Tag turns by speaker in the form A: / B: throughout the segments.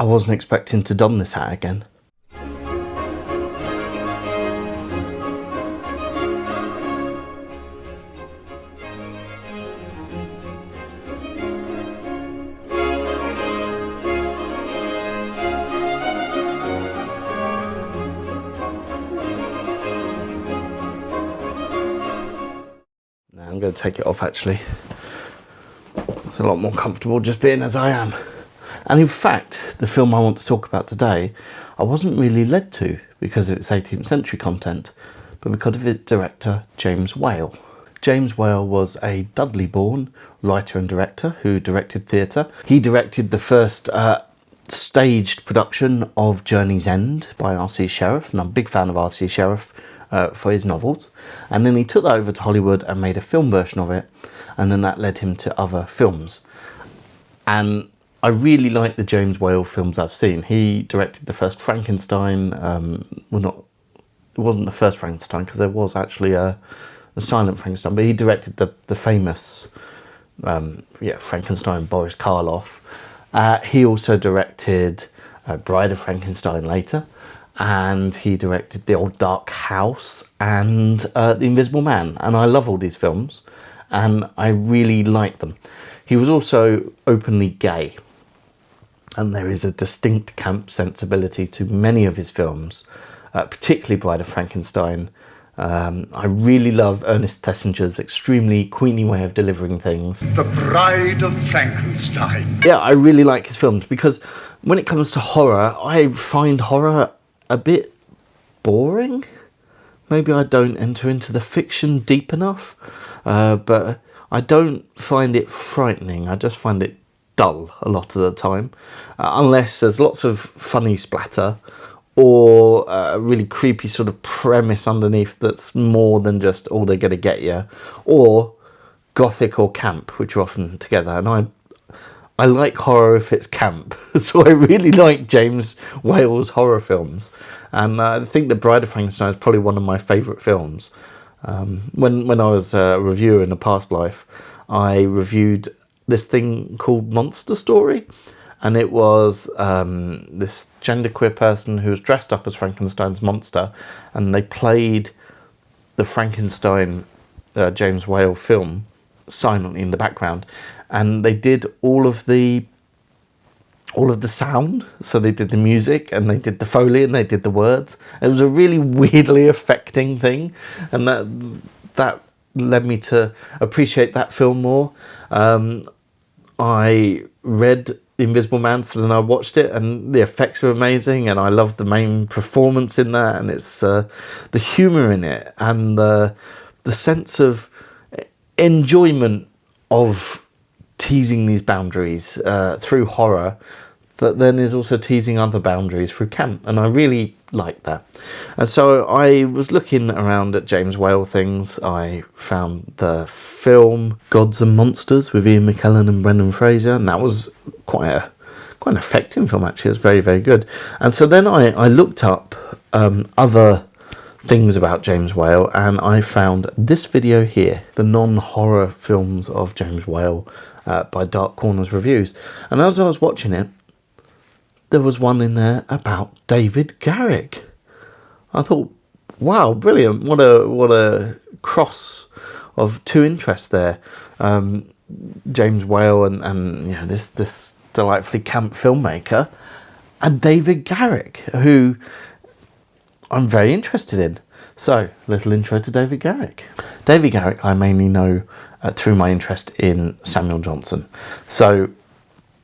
A: wasn't expecting to don this hat again. Now I'm going to take it off actually. It's a lot more comfortable just being as I am. And in fact, the film I want to talk about today, I wasn't really led to because of its 18th century content, but because of its director, James Whale. James Whale was a Dudley-born writer and director who directed theatre. He directed the first staged production of Journey's End by R.C. Sheriff, and I'm a big fan of R.C. Sheriff for his novels. And then he took that over to Hollywood and made a film version of it, and then that led him to other films. And I really like the James Whale films I've seen. He directed the first Frankenstein. It wasn't the first Frankenstein because there was actually a silent Frankenstein, but he directed the famous Frankenstein, Boris Karloff. He also directed Bride of Frankenstein later, and he directed The Old Dark House and The Invisible Man. And I love all these films, and I really like them. He was also openly gay, and there is a distinct camp sensibility to many of his films, particularly Bride of Frankenstein. I really love Ernest Thessinger's extremely queeny way of delivering things.
B: The Bride of Frankenstein.
A: Yeah, I really like his films because when it comes to horror, I find horror a bit boring. Maybe I don't enter into the fiction deep enough, but I don't find it frightening. I just find it dull a lot of the time, unless there's lots of funny splatter or a really creepy sort of premise underneath that's more than just, oh, they're going to get you, or gothic or camp, which are often together. And I like horror if it's camp, so I really like James Whale's horror films, and I think The Bride of Frankenstein is probably one of my favourite films. When I was a reviewer in a past life, I reviewed this thing called Monster Story, and it was this genderqueer person who was dressed up as Frankenstein's monster, and they played the Frankenstein James Whale film silently in the background, and they did all of the sound. So they did the music, and they did the Foley, and they did the words. It was a really weirdly affecting thing, and that led me to appreciate that film more. I read The Invisible Man, so then I watched it, and the effects were amazing, and I loved the main performance in that, and it's the humour in it, and the sense of enjoyment of teasing these boundaries through horror, that then is also teasing other boundaries through camp, and I really like that. And so I was looking around at James Whale things. I found the film Gods and Monsters with Ian McKellen and Brendan Fraser, and that was quite an affecting film actually. It was very, very good. And so then I looked up other things about James Whale, and I found this video here, the non-horror films of James Whale by Dark Corners Reviews. And as I was watching it, there was one in there about David Garrick. I thought, wow, brilliant! What a cross of two interests there. James Whale and this delightfully camp filmmaker, and David Garrick, who I'm very interested in. So, little intro to David Garrick. Davey Garrick I mainly know through my interest in Samuel Johnson. So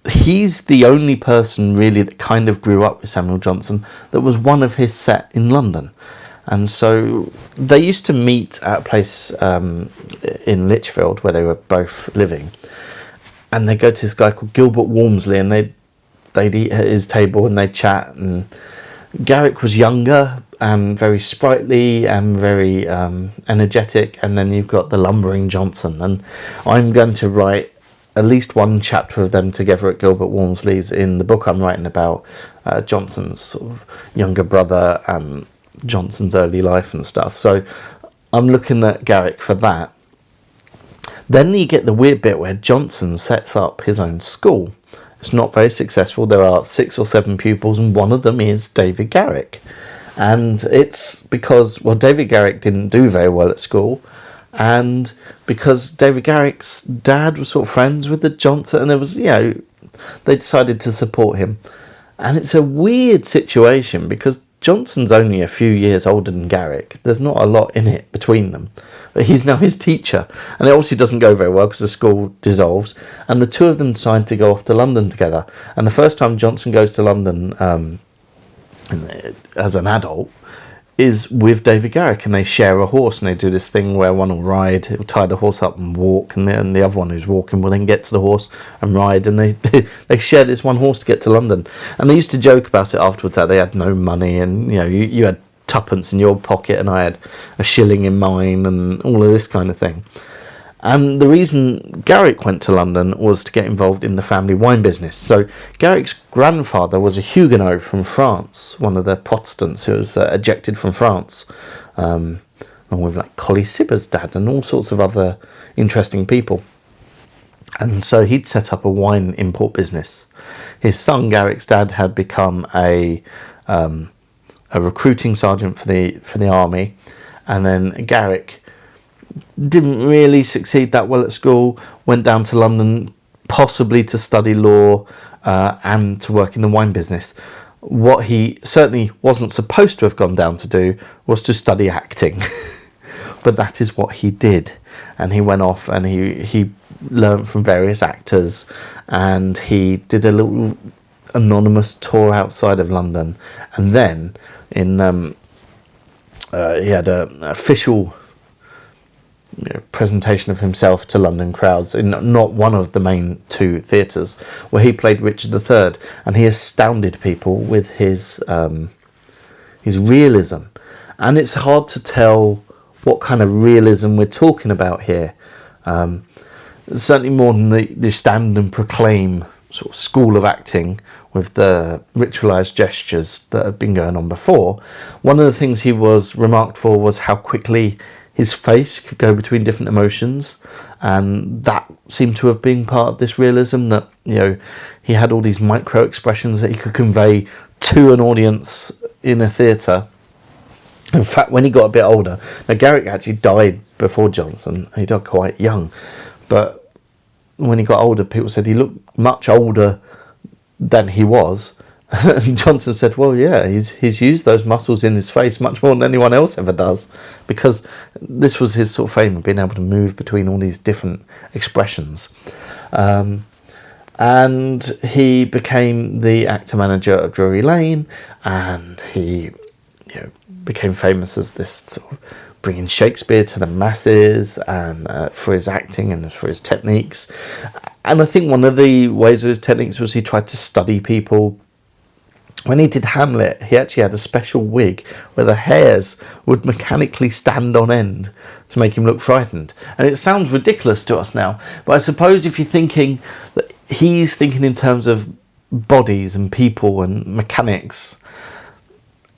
A: he's the only person really that kind of grew up with Samuel Johnson that was one of his set in London. And so they used to meet at a place in Lichfield where they were both living. And they go to this guy called Gilbert Walmsley, and they'd eat at his table and they'd chat. And Garrick was younger and very sprightly and very energetic. And then you've got the lumbering Johnson. And I'm going to write at least one chapter of them together at Gilbert Walmsley's in the book I'm writing about Johnson's sort of younger brother and Johnson's early life and stuff. So I'm looking at Garrick for that. Then you get the weird bit where Johnson sets up his own school, It's not very successful. There are 6 or 7 pupils, and one of them is Davey Garrick. And it's because, well, Davey Garrick didn't do very well at school, and because Davey Garrick's dad was sort of friends with the Johnson, and there was, they decided to support him. And it's a weird situation because Johnson's only a few years older than Garrick. There's not a lot in it between them. But he's now his teacher. And it obviously doesn't go very well because the school dissolves. And the two of them decide to go off to London together. And the first time Johnson goes to London as an adult is with Davey Garrick, and they share a horse, and they do this thing where one will ride, he'll tie the horse up and walk, and the other one who's walking will then get to the horse and ride, and they share this one horse to get to London. And they used to joke about it afterwards, that they had no money, and you had tuppence in your pocket and I had a shilling in mine, and all of this kind of thing. And the reason Garrick went to London was to get involved in the family wine business. So Garrick's grandfather was a Huguenot from France, one of the Protestants who was ejected from France, along with like Collie Cibber's dad and all sorts of other interesting people. And so he'd set up a wine import business. His son Garrick's dad had become a recruiting sergeant for the army, and then Garrick didn't really succeed that well at school, went down to London possibly to study law and to work in the wine business. What he certainly wasn't supposed to have gone down to do was to study acting. But that is what he did, and he went off and he learned from various actors, and he did a little anonymous tour outside of London, and then he had an official presentation of himself to London crowds in not one of the main 2 theatres, where he played Richard III, and he astounded people with his realism. And it's hard to tell what kind of realism we're talking about here. Certainly more than the stand and proclaim sort of school of acting with the ritualised gestures that had been going on before. One of the things he was remarked for was how quickly his face could go between different emotions, and that seemed to have been part of this realism, that he had all these micro expressions that he could convey to an audience in a theatre. In fact, when he got a bit older, now Garrick actually died before Johnson. He died quite young, but when he got older, people said he looked much older than he was. And Johnson said, well, yeah, he's used those muscles in his face much more than anyone else ever does, because this was his sort of fame of being able to move between all these different expressions. And he became the actor manager of Drury Lane, and he became famous as this sort of bringing Shakespeare to the masses, and for his acting and for his techniques. And I think one of the ways of his techniques was he tried to study people. When he did Hamlet, he actually had a special wig where the hairs would mechanically stand on end to make him look frightened. And it sounds ridiculous to us now, but I suppose if you're thinking that he's thinking in terms of bodies and people and mechanics,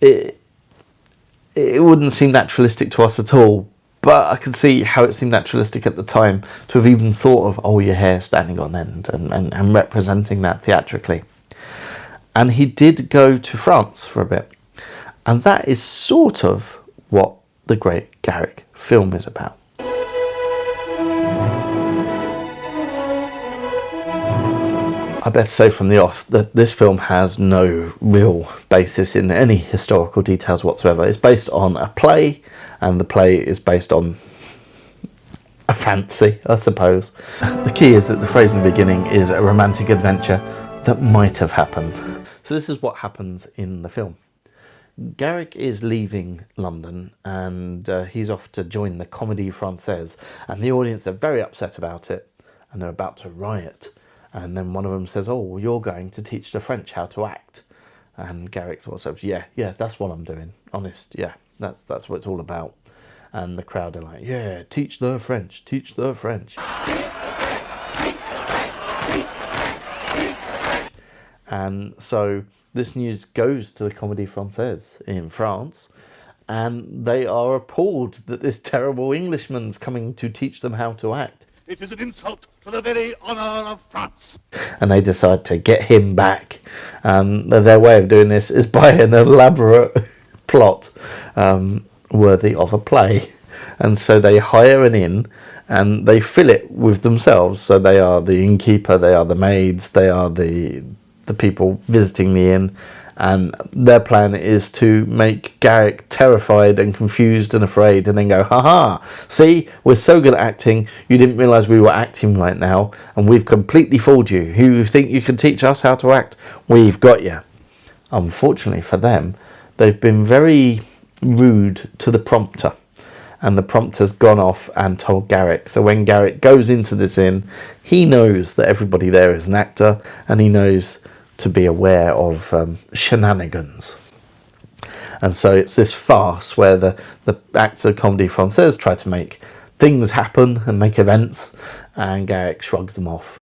A: it wouldn't seem naturalistic to us at all. But I can see how it seemed naturalistic at the time to have even thought of, your hair standing on end and representing that theatrically. And he did go to France for a bit. And that is sort of what the Great Garrick film is about. I better say from the off that this film has no real basis in any historical details whatsoever. It's based on a play, and the play is based on a fancy, I suppose. The key is that the phrase in the beginning is a romantic adventure that might have happened. So this is what happens in the film. Garrick is leaving London, and he's off to join the Comedie Française, and the audience are very upset about it, and they're about to riot. And then one of them says, well, you're going to teach the French how to act. And Garrick sort of says, yeah, that's what I'm doing. Honest, yeah, that's what it's all about. And the crowd are like, yeah, teach the French, teach the French. And so this news goes to the Comedie Française in France, and they are appalled that this terrible Englishman's coming to teach them how to act.
B: It is an insult to the very honour of France.
A: And they decide to get him back. Their way of doing this is by an elaborate plot worthy of a play. And so they hire an inn and they fill it with themselves. So they are the innkeeper, they are the maids, they are the people visiting the inn. And their plan is to make Garrick terrified and confused and afraid, and then go, haha, see, we're so good at acting, you didn't realise we were acting right now, and we've completely fooled you. You think you can teach us how to act? We've got you. Unfortunately for them, they've been very rude to the prompter, and the prompter's gone off and told Garrick. So when Garrick goes into this inn, he knows that everybody there is an actor, and he knows to be aware of shenanigans. And so it's this farce where the acts of Comedie Française try to make things happen and make events, and Garrick shrugs them off.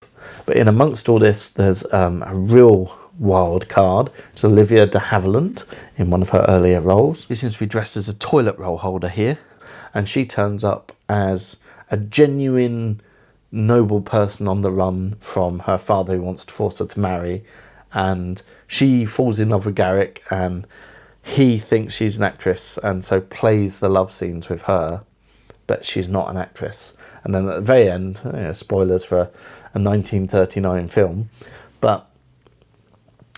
A: But in amongst all this, there's a real wild card. It's Olivia de Havilland in one of her earlier roles. She seems to be dressed as a toilet roll holder here, and she turns up as a genuine noble person on the run from her father who wants to force her to marry. And she falls in love with Garrick, and he thinks she's an actress, and so plays the love scenes with her, but she's not an actress. And then at the very end, spoilers for a 1939 film, but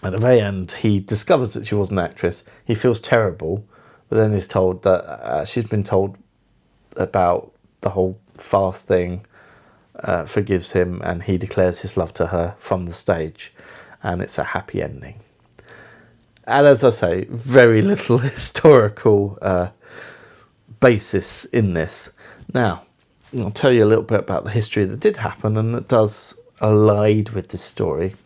A: at the very end he discovers that she was an actress. He feels terrible, but then he's told that she's been told about the whole farce thing, forgives him, and he declares his love to her from the stage. And it's a happy ending. And as I say, very little historical basis in this. Now, I'll tell you a little bit about the history that did happen and that does allied with this story.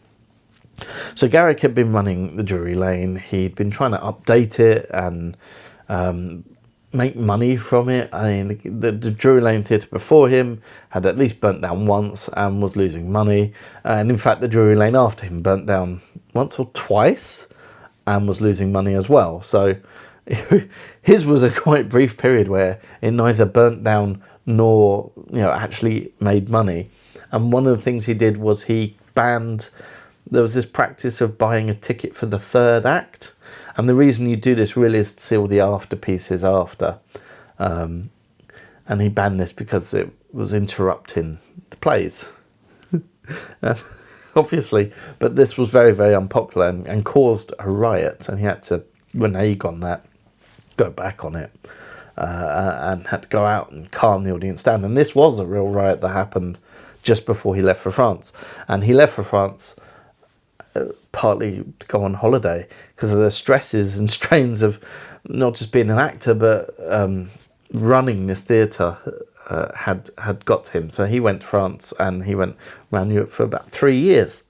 A: So Garrick had been running the Drury Lane. He'd been trying to update it and make money from it. I mean, the Drury Lane Theatre before him had at least burnt down once and was losing money. And in fact, the Drury Lane after him burnt down once or twice and was losing money as well. So his was a quite brief period where it neither burnt down nor actually made money. And one of the things he did was he banned, there was this practice of buying a ticket for the third act. And the reason you do this really is to see all the after pieces after. And he banned this because it was interrupting the plays. Obviously. But this was very, very unpopular and caused a riot. And he had to renege on that, go back on it, and had to go out and calm the audience down. And this was a real riot that happened just before he left for France. And he left for France partly to go on holiday because of the stresses and strains of not just being an actor but running this theatre had got to him. So he went to France and he ran Europe for about 3 years.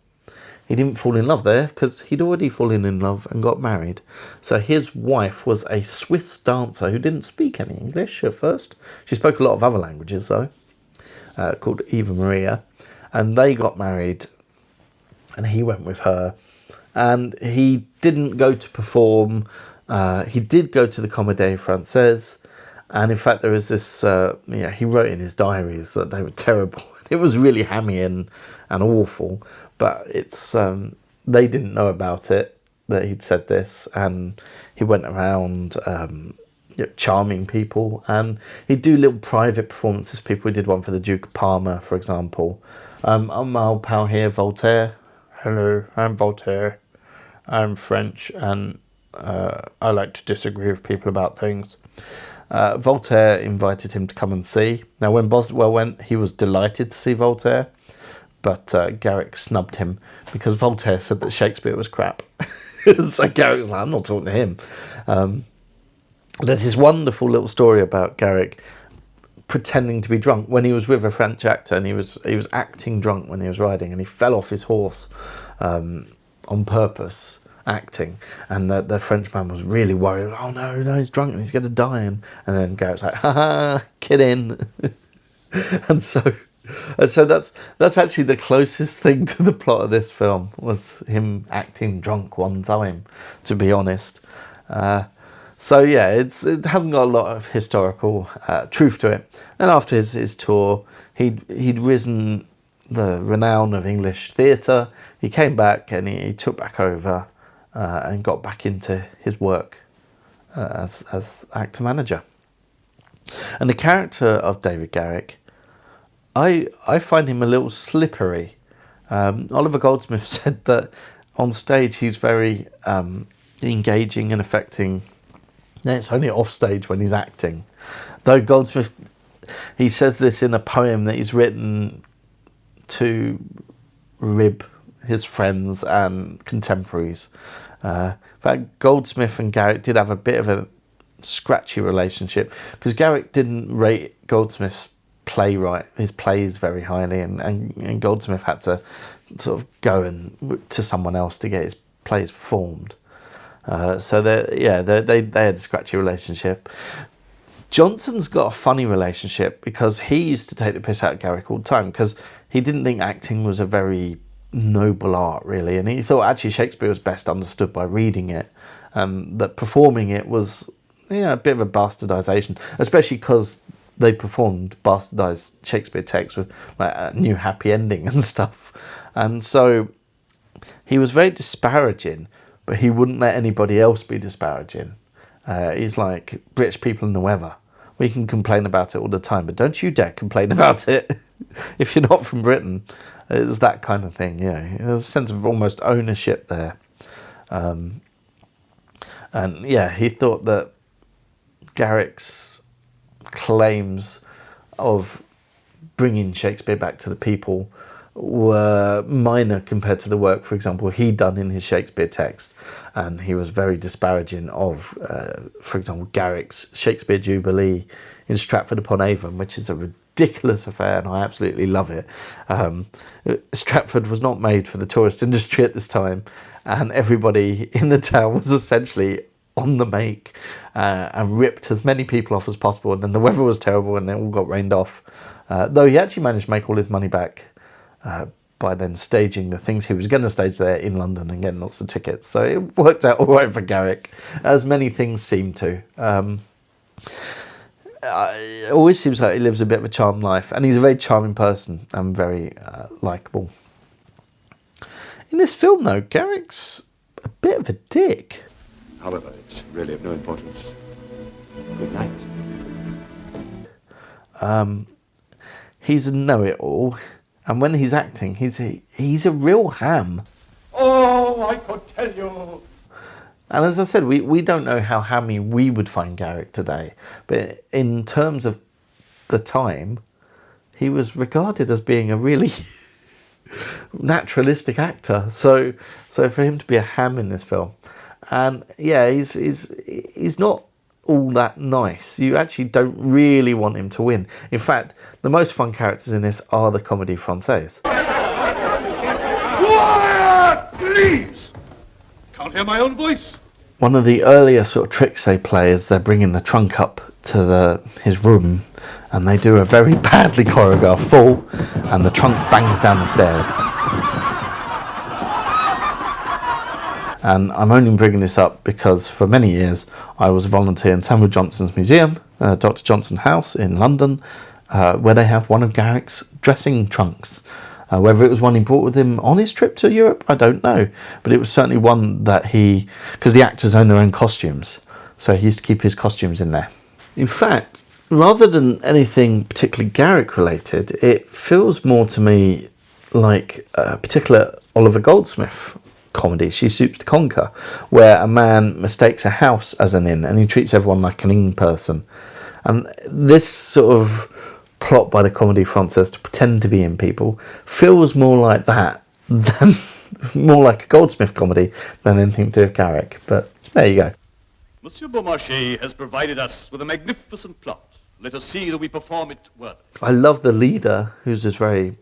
A: He didn't fall in love there because he'd already fallen in love and got married. So his wife was a Swiss dancer who didn't speak any English at first. She spoke a lot of other languages though, called Eva Maria, and they got married. And he went with her, and he didn't go to perform. He did go to the Comedie Française, and in fact there was this, he wrote in his diaries that they were terrible. It was really hammy and awful, but it's they didn't know about it, that he'd said this, and he went around charming people, and he'd do little private performances. People, he did one for the Duke of Parma, for example. I'm my old pal here, Voltaire. Hello, I'm Voltaire. I'm French, and I like to disagree with people about things. Voltaire invited him to come and see. Now, when Boswell went, he was delighted to see Voltaire, but Garrick snubbed him because Voltaire said that Shakespeare was crap. So Garrick was like, I'm not talking to him. There's this wonderful little story about Garrick pretending to be drunk when he was with a French actor, and he was acting drunk when he was riding, and he fell off his horse on purpose, acting, and the Frenchman was really worried. Oh no, he's drunk and he's going to die, and then Garrett's like, haha, kidding. And so that's actually the closest thing to the plot of this film, was him acting drunk one time, to be honest. So yeah, it hasn't got a lot of historical truth to it. And after his tour, he'd risen the renown of English theatre. He came back and he took back over and got back into his work as actor manager. And the character of David Garrick, I find him a little slippery. Oliver Goldsmith said that on stage he's very engaging and affecting. It's only off stage when he's acting. Though Goldsmith, he says this in a poem that he's written to rib his friends and contemporaries. In fact, Goldsmith and Garrick did have a bit of a scratchy relationship, because Garrick didn't rate Goldsmith's his plays very highly, and Goldsmith had to sort of go to someone else to get his plays performed. So they had a scratchy relationship. Johnson's got a funny relationship, because he used to take the piss out of Garrick all the time, because he didn't think acting was a very noble art, really, and he thought actually Shakespeare was best understood by reading it, that performing it was a bit of a bastardization, especially because they performed bastardized Shakespeare texts with like a new happy ending and stuff. And so he was very disparaging, but he wouldn't let anybody else be disparaging. He's like, British people in the weather, we can complain about it all the time, but don't you dare complain about it if you're not from Britain. It was that kind of thing, There was a sense of almost ownership there. And he thought that Garrick's claims of bringing Shakespeare back to the people were minor compared to the work, for example, he'd done in his Shakespeare text. And he was very disparaging of, for example, Garrick's Shakespeare Jubilee in Stratford-upon-Avon, which is a ridiculous affair, and I absolutely love it. Stratford was not made for the tourist industry at this time, and everybody in the town was essentially on the make, and ripped as many people off as possible, and then the weather was terrible and they all got rained off, though he actually managed to make all his money back by then staging the things he was going to stage there in London and getting lots of tickets. So it worked out all right for Garrick, as many things seem to. It always seems like he lives a bit of a charmed life, and he's a very charming person and very likeable. In this film, though, Garrick's a bit of a dick.
B: However, it's really of no importance. Good night.
A: He's a know-it-all, and when he's acting, he's a real ham.
B: Oh, I could tell you.
A: And as I said, we don't know how hammy we would find Garrick today, but in terms of the time, he was regarded as being a really naturalistic actor. So for him to be a ham in this film, and he's not all that nice. You actually don't really want him to win. In fact, the most fun characters in this are the Comedie Française.
B: Quiet, please! Can't hear my own voice.
A: One of the earlier sort of tricks they play is they're bringing the trunk up to his room, and they do a very badly choreographed fall, and the trunk bangs down the stairs. And I'm only bringing this up because for many years I was a volunteer in Samuel Johnson's museum, Dr. Johnson House in London, where they have one of Garrick's dressing trunks. Whether it was one he brought with him on his trip to Europe, I don't know. But it was certainly one that because the actors own their own costumes, so he used to keep his costumes in there. In fact, rather than anything particularly Garrick related, it feels more to me like a particular Oliver Goldsmith comedy, She Stoops to Conquer, where a man mistakes a house as an inn and he treats everyone like an inn person. And this sort of plot by the Comedie Française to pretend to be in people feels more like that than more like a Goldsmith comedy than anything to do with Garrick. But there you go.
B: Monsieur Beaumarchais has provided us with a magnificent plot. Let us see that we perform it well.
A: I love the leader, who's this very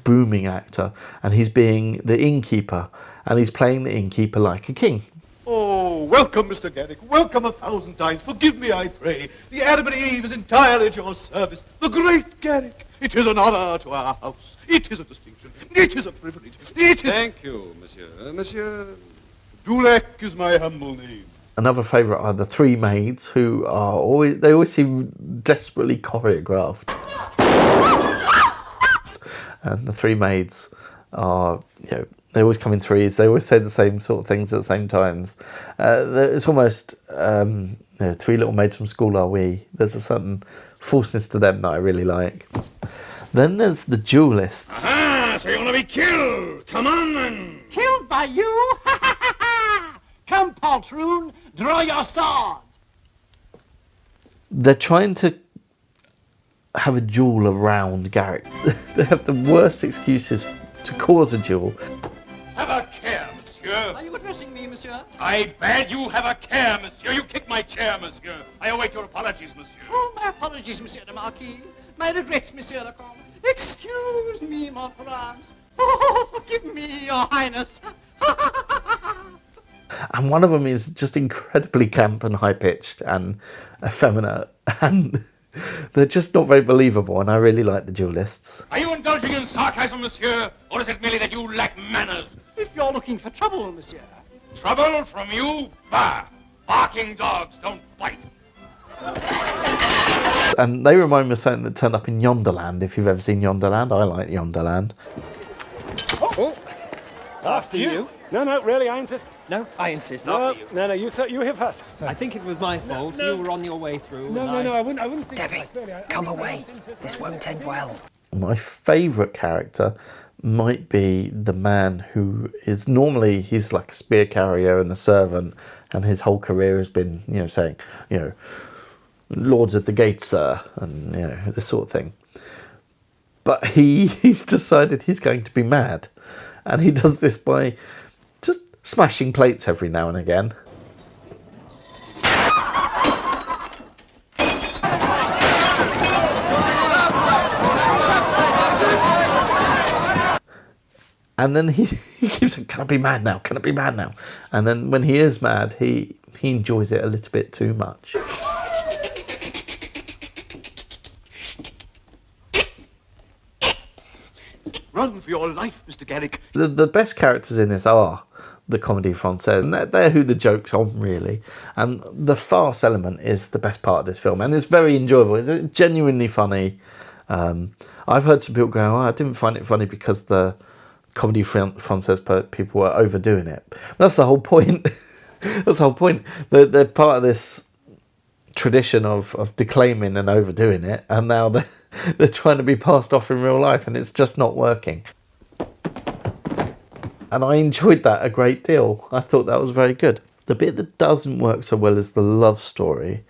A: booming actor, and he's being the innkeeper, and he's playing the innkeeper like a king.
B: Oh, welcome, Mr. Garrick. Welcome 1,000 times. Forgive me, I pray. The Adam and Eve is entirely at your service. The Great Garrick. It is an honor to our house. It is a distinction. It is a privilege. It is...
C: Thank you, monsieur. Monsieur...
B: Dulek is my humble name.
A: Another favourite are the three maids, who are always seem desperately choreographed. And the three maids are, they always come in threes. They always say the same sort of things at the same times. It's almost, three little maids from school are we. There's a certain falseness to them that I really like. Then there's the duelists.
C: Ah, so you want to be killed? Come on, then.
D: Killed by you? Come, poltroon, draw your sword.
A: They're trying to have a duel around Garrick. They have the worst excuses to cause a duel.
B: Have a care, monsieur.
D: Are you addressing me, monsieur?
B: I bade you have a care, monsieur. You kicked my chair, monsieur. I await your apologies, monsieur.
D: Oh, my apologies, monsieur the Marquis. My regrets, monsieur le Comte. Excuse me, mon prince. Oh, forgive me, your highness.
A: And one of them is just incredibly camp and high-pitched and effeminate. And they're just not very believable, and I really like the duelists.
B: Are you indulging in sarcasm, monsieur? Or is it merely that you lack manners?
D: If you're looking for trouble, monsieur.
B: Trouble from you? Bah! Barking dogs don't bite.
A: And they remind me of something that turned up in Yonderland, if you've ever seen Yonderland. I like Yonderland.
E: Oh. After you.
F: No, really, I insist.
E: No, I insist.
F: No,
E: After you.
F: no, you hear first.
E: I think it was my fault.
F: No.
E: You were on your way through.
F: No, I wouldn't think
G: Debbie,
F: that, really.
G: come away. This won't end well.
A: My favourite character might be the man who is normally, he's like a spear carrier and a servant, and his whole career has been, saying, Lords at the gate, sir, and, this sort of thing. But he's decided he's going to be mad. And he does this by just smashing plates every now and again. And then he keeps saying, can I be mad now? Can I be mad now? And then when he is mad, he enjoys it a little bit too much.
B: Run for your life, Mr. Garrick.
A: The best characters in this are the Comedie Française, and they're who the joke's on, really. And the farce element is the best part of this film, and it's very enjoyable. It's genuinely funny. I've heard some people go, I didn't find it funny because the Comedie Française people were overdoing it. That's the whole point. That's the whole point. They're part of this tradition of declaiming and overdoing it, and now they're trying to be passed off in real life, and it's just not working. And I enjoyed that a great deal. I thought that was very good. The bit that doesn't work so well is the love story.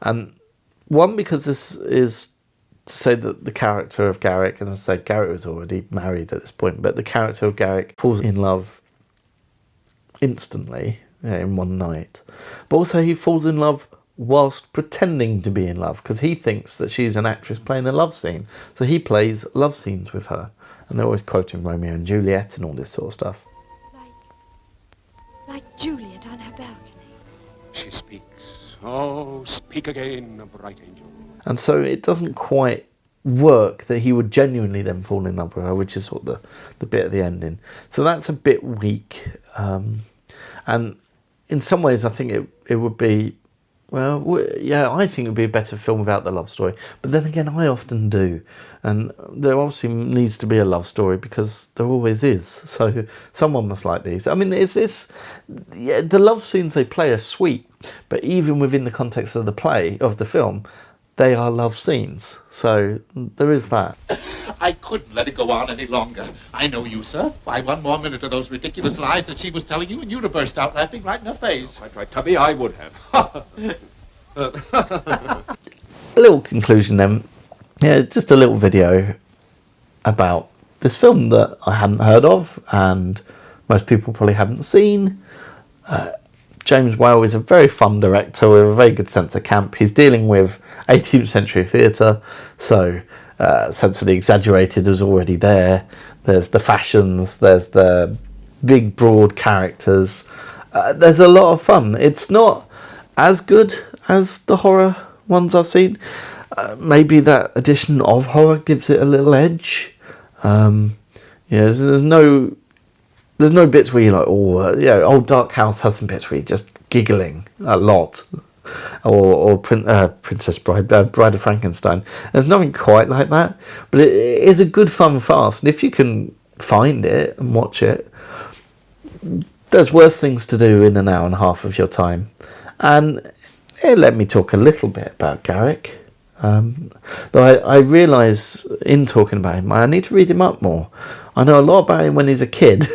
A: And one, because this is to say that the character of Garrick, and as I say, Garrick was already married at this point, but the character of Garrick falls in love instantly, in one night. But also he falls in love whilst pretending to be in love, because he thinks that she's an actress playing a love scene. So he plays love scenes with her. And they're always quoting Romeo and Juliet and all this sort of stuff.
H: Like Juliet on her balcony.
B: She speaks. Oh, speak again, bright angel.
A: And so it doesn't quite work that he would genuinely then fall in love with her, which is sort of the bit at the ending. So that's a bit weak. And in some ways I think it would be, well, yeah, I think it would be a better film without the love story. But then again, I often do. And there obviously needs to be a love story because there always is. So someone must like these. I mean, yeah, the love scenes they play are sweet. But even within the context of the film, they are love scenes. So there is that.
I: I couldn't let it go on any longer. I know you, sir. Why, one more minute of those ridiculous lies that she was telling you, and you'd have burst out laughing right in her face.
C: Quite right, Tubby, I would have.
A: A little conclusion then. Yeah, just a little video about this film that I hadn't heard of, and most people probably haven't seen. James Whale is a very fun director with a very good sense of camp. He's dealing with 18th century theatre, so sense of the exaggerated is already there. There's the fashions, there's the big broad characters. There's a lot of fun. It's not as good as the horror ones I've seen. Maybe that addition of horror gives it a little edge. There's no bits where you're like, Old Dark House has some bits where you're just giggling a lot. or Princess Bride, Bride of Frankenstein. There's nothing quite like that, but it is a good fun farce, and if you can find it and watch it, there's worse things to do in an hour and a half of your time. And let me talk a little bit about Garrick. Though I realise in talking about him, I need to read him up more. I know a lot about him when he's a kid.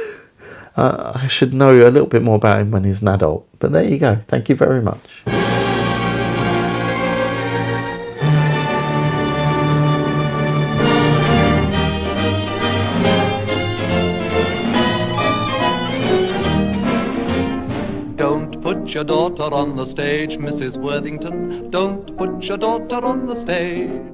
A: I should know a little bit more about him when he's an adult. But there you go. Thank you very much.
J: Don't put your daughter on the stage, Mrs. Worthington. Don't put your daughter on the stage.